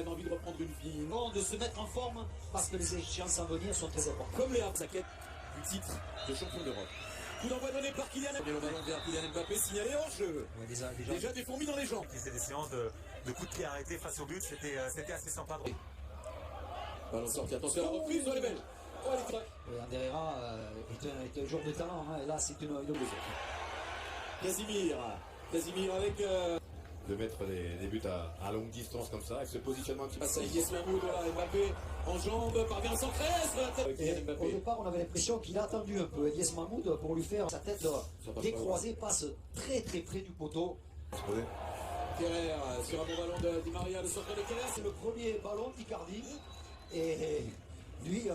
même envie de reprendre une vie. Non, de se mettre en forme parce que les échéances à venir sont très importantes. Comme les sa quête du titre de champion d'Europe. Coup d'envoi donné par Kylian Mbappé. Le ballon vers Kylian Mbappé, signalé en jeu. Ouais, Déjà des fourmis dans les jambes. C'est des séances de coups de pied arrêtés face au but, c'était assez sympa. Ballon sorti, attention à la reprise, elle est belle. Oh, elle est craque. Ander Herrera est un joueur de talent, hein, et là c'est une blessure. Casimir avec de mettre des buts à longue distance comme ça, avec ce positionnement qui passe à Yes Mahmoud, voilà, Mbappé en jambes, parvient à centrer. Au départ, on avait l'impression qu'il a attendu un peu Yes Mahmoud pour lui faire sa tête décroisée, passe très très près du poteau. Kerrer sur un bon ballon de Di Maria, le centre de Kerrer. C'est le premier ballon d'Icardi. Et lui.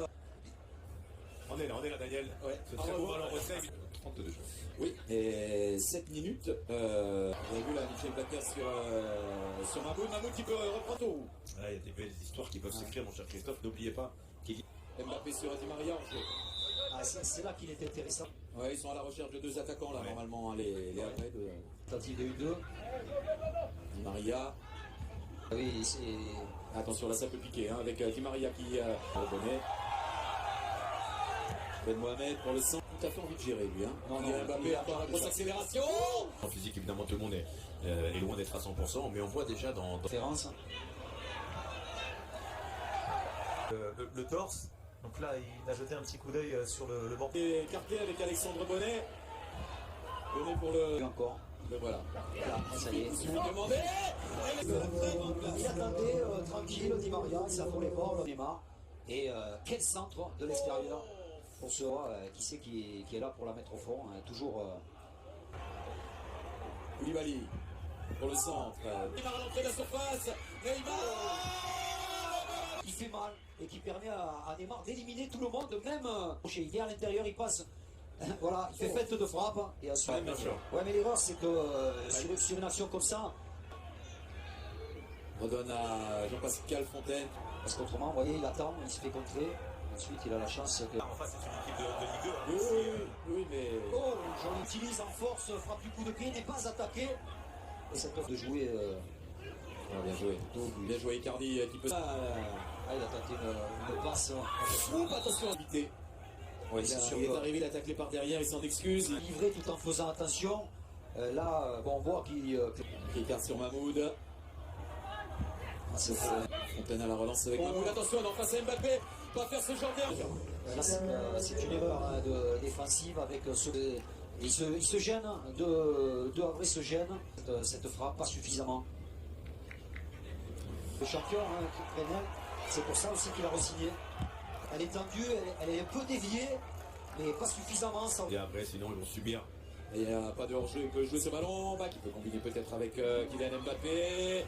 On est là, Daniel. Ouais. Ce très beau ballon retrait. 32 jeux. Oui, et 7 minutes. Vous avez vu là, Michel Blacker sur Mahmoud. Mahmoud qui peut reprendre au. Là, il y a des belles histoires qui peuvent s'écrire, mon cher Christophe. N'oubliez pas qu'il Mbappé sur Di Maria en jeu. Ah, c'est là qu'il est intéressant. Ouais, ils sont à la recherche de deux attaquants là, normalement, les après de. Tentative de U2. Di Maria. Oui, c'est. Attention là, ça peut piquer, hein, avec Di Maria qui bonnet. Ben Mohamed pour le centre, tout à fait envie de gérer lui. Hein. Non, Mbappé encore la grosse accélération. en physique, évidemment, tout le monde est loin d'être à 100%, mais on voit déjà dans. Référence. Le torse, donc là il a jeté un petit coup d'œil sur le banc. Et écarté avec Alexandre Bonnet. Bonnet pour le. Encore. Le voilà. Là, ça y est. Il suffit de demander. Il attendait tranquille Di Maria, il s'affolait pas, le Neymar. Et quel centre de l'extérieur pour ce qui sait qui est là pour la mettre au fond, hein, toujours. Koulibaly pour le centre. Neymar à l'entrée de la surface. Neymar qui fait mal et qui permet à Neymar d'éliminer tout le monde, même il est à l'intérieur, il passe. Voilà, il fait fête de frappe. Et ensuite, bien sûr. Ouais, mais l'erreur c'est que sur une action comme ça, redonne à Jean-Pascal Fontaine. parce qu'autrement, vous voyez, il attend, il se fait contrer. Ensuite, il a la chance que. En face, c'est une équipe de Ligue 2. Hein, Oui, mais. Oh, j'en utilise en force, frappe du coup de pied, n'est pas attaqué. Et cette offre de jouer. Bien joué. Bien joué Icardi qui peut. Il a tenté une passe. Attention invité. Oui, Il est arrivé, il a taclé par derrière, il s'en excuse. Livré tout en faisant attention. Là, bon, on voit qu'il. Qui écarte sur Mahmoud. Fontaine à la relance avec Mahmoud. Attention, en face à Mbappé. Pas faire ce genre d'erreur. Là, c'est une erreur hein, défensive avec ce. Il se gêne, de Havre se gêne. Cette frappe, pas suffisamment. Le champion, hein, Prenel, c'est pour ça aussi qu'il a re-signé. Elle est tendue, elle est un peu déviée, mais pas suffisamment. Et après, sinon, ils vont subir. Il n'y a pas de hors-jeu, il peut jouer ce ballon. Bah, qui peut combiner peut-être avec Kylian Mbappé.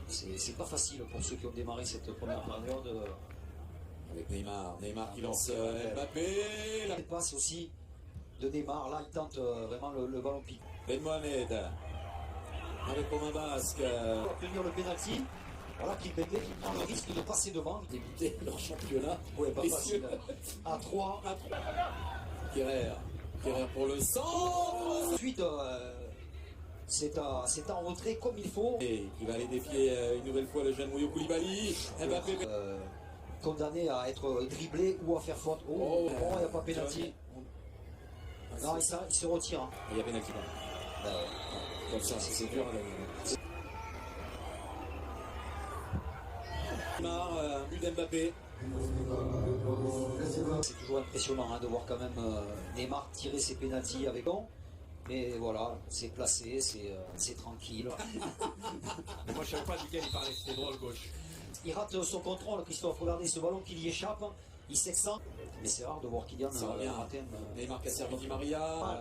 C'est pas facile pour ceux qui ont démarré cette première période. Avec Neymar qui lance Mbappé. La passe aussi de Neymar, là il tente vraiment le ballon pique. Ben Mohamed avec Romain Basque. Pour obtenir le pénalty, voilà qu'il prend le risque de passer devant. Débuter leur championnat. Ouais, pas facile. À 3. Kerrer pour le centre. Ensuite, c'est en retrait comme il faut. Et il va aller défier une nouvelle fois le jeune Mouyo Koulibaly. Mbappé. Condamné à être dribblé ou à faire faute. Oh, il n'y a pas pénalty. Non, il se retire. Hein. Il y a pénalty. Comme ça, c'est dur. Neymar, but d'Mbappé. C'est toujours impressionnant hein, de voir quand même Neymar tirer ses pénaltys avec bon. Mais voilà, c'est placé, c'est tranquille. Mais moi, je ne savais pas duquel il parlait, c'était droit ou gauche. Il rate son contrôle, Christophe. Regardez ce ballon qui y échappe. Il s'excente. Mais c'est rare de voir Kylian rater Neymar qui a servi Di Maria.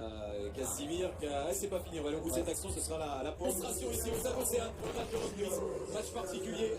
Casimir. C'est pas fini. On va aller au bout de cette action. Ce sera la démonstration ici aux Océanes pour le match de reprise. Match particulier.